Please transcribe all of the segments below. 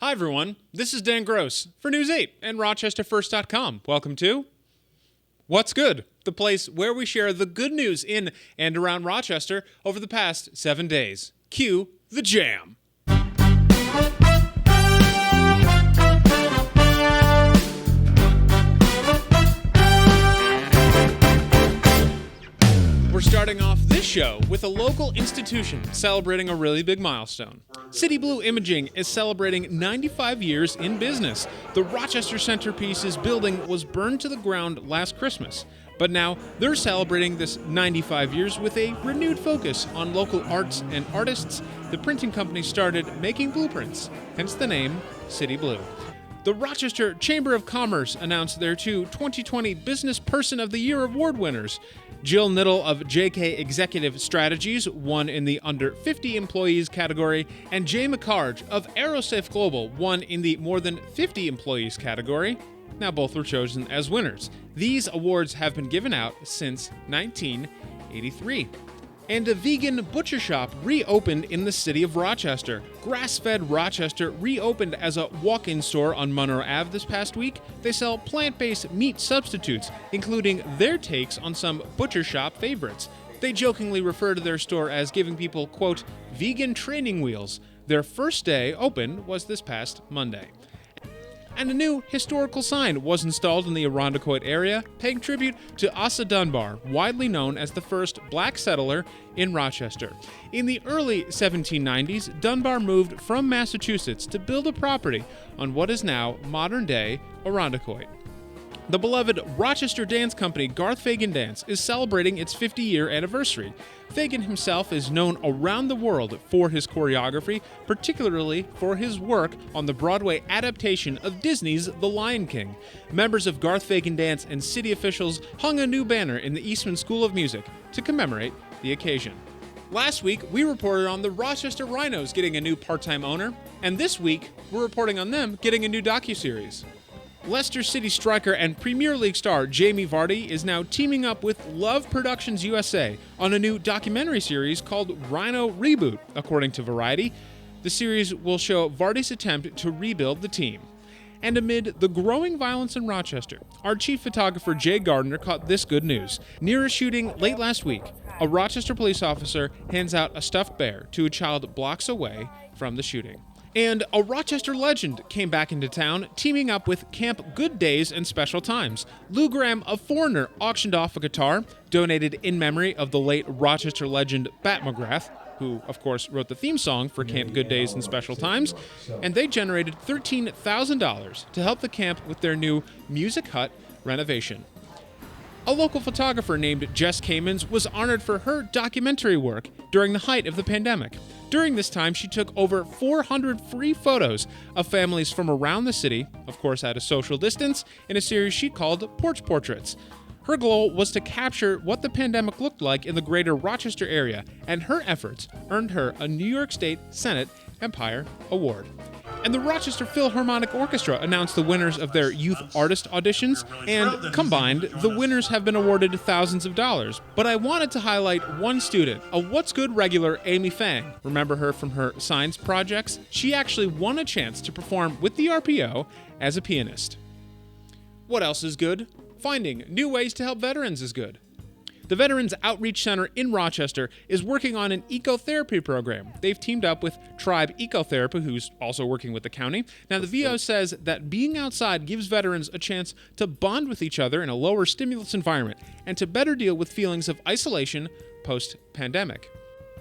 Hi everyone, this is Dan Gross for News 8 and RochesterFirst.com. Welcome to What's Good, the place where we share the good news in and around Rochester over the past 7 days. Cue the jam. We're starting off this show with a local institution celebrating a really big milestone. City Blue Imaging is celebrating 95 years in business. The Rochester Centerpieces building was burned to the ground last Christmas, but now they're celebrating this 95 years with a renewed focus on local arts and artists. The printing company started making blueprints, hence the name City Blue. The Rochester Chamber of Commerce announced their two 2020 Business Person of the Year award winners. Jill Niddle of JK Executive Strategies won in the under 50 employees category, and Jay McCarge of Aerosafe Global won in the more than 50 employees category. Now both were chosen as winners. These awards have been given out since 1983. And a vegan butcher shop reopened in the city of Rochester. Grass-Fed Rochester reopened as a walk-in store on Monroe Ave this past week. They sell plant-based meat substitutes, including their takes on some butcher shop favorites. They jokingly refer to their store as giving people, quote, vegan training wheels. Their first day open was this past Monday. And a new historical sign was installed in the Irondequoit area, paying tribute to Asa Dunbar, widely known as the first black settler in Rochester. In the early 1790s, Dunbar moved from Massachusetts to build a property on what is now modern-day Irondequoit. The beloved Rochester dance company Garth Fagan Dance is celebrating its 50-year anniversary. Fagan himself is known around the world for his choreography, particularly for his work on the Broadway adaptation of Disney's The Lion King. Members of Garth Fagan Dance and city officials hung a new banner in the Eastman School of Music to commemorate the occasion. Last week, we reported on the Rochester Rhinos getting a new part-time owner, and this week, we're reporting on them getting a new docuseries. Leicester City striker and Premier League star Jamie Vardy is now teaming up with Love Productions USA on a new documentary series called Rhino Reboot, according to Variety. The series will show Vardy's attempt to rebuild the team. And amid the growing violence in Rochester, our chief photographer Jay Gardner caught this good news. Near a shooting late last week, a Rochester police officer hands out a stuffed bear to a child blocks away from the shooting. And a Rochester legend came back into town, teaming up with Camp Good Days and Special Times. Lou Graham of Foreigner auctioned off a guitar, donated in memory of the late Rochester legend Bat McGrath, who, of course, wrote the theme song for Camp Good Days and Special Times, and they generated $13,000 to help the camp with their new Music Hut renovation. A local photographer named Jess Kamens was honored for her documentary work during the height of the pandemic. During this time, she took over 400 free photos of families from around the city, of course at a social distance, in a series she called Porch Portraits. Her goal was to capture what the pandemic looked like in the greater Rochester area, and her efforts earned her a New York State Senate Empire Award. And the Rochester Philharmonic Orchestra announced the winners of their youth artist auditions, and combined, the winners have been awarded thousands of dollars. But I wanted to highlight one student, a What's Good regular, Amy Fang. Remember her from her science projects? She actually won a chance to perform with the RPO as a pianist. What else is good? Finding new ways to help veterans is good. The Veterans Outreach Center in Rochester is working on an ecotherapy program. They've teamed up with Tribe Ecotherapy, who's also working with the county. Now, the VO says that being outside gives veterans a chance to bond with each other in a lower stimulus environment and to better deal with feelings of isolation post-pandemic.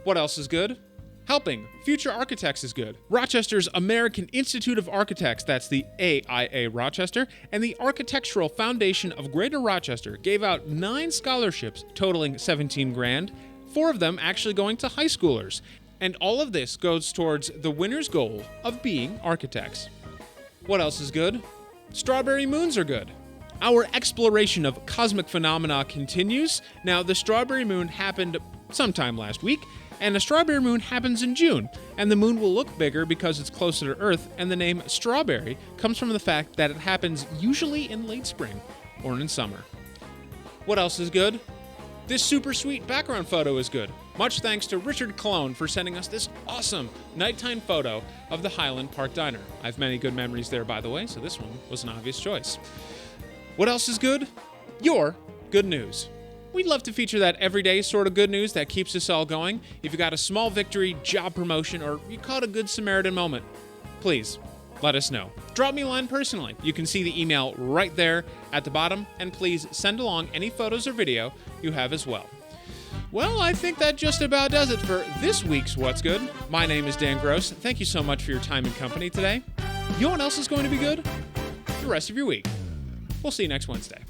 What else is good? Helping future architects is good. Rochester's American Institute of Architects, that's the AIA Rochester, and the Architectural Foundation of Greater Rochester gave out 9 scholarships totaling $17,000, 4 of them actually going to high schoolers. And all of this goes towards the winner's goal of being architects. What else is good? Strawberry moons are good. Our exploration of cosmic phenomena continues. Now, the strawberry moon happened sometime last week, and a strawberry moon happens in June, and the moon will look bigger because it's closer to Earth, and the name strawberry comes from the fact that it happens usually in late spring or in summer. What else is good? This super sweet background photo is good. Much thanks to Richard Cologne for sending us this awesome nighttime photo of the Highland Park Diner. I have many good memories there, by the way, so this one was an obvious choice. What else is good? Your good news. We'd love to feature that everyday sort of good news that keeps us all going. If you got a small victory, job promotion, or you caught a good Samaritan moment, please let us know. Drop me a line personally. You can see the email right there at the bottom, and please send along any photos or video you have as well. Well, I think that just about does it for this week's What's Good. My name is Dan Gross. Thank you so much for your time and company today. You know what else is going to be good? The rest of your week. We'll see you next Wednesday.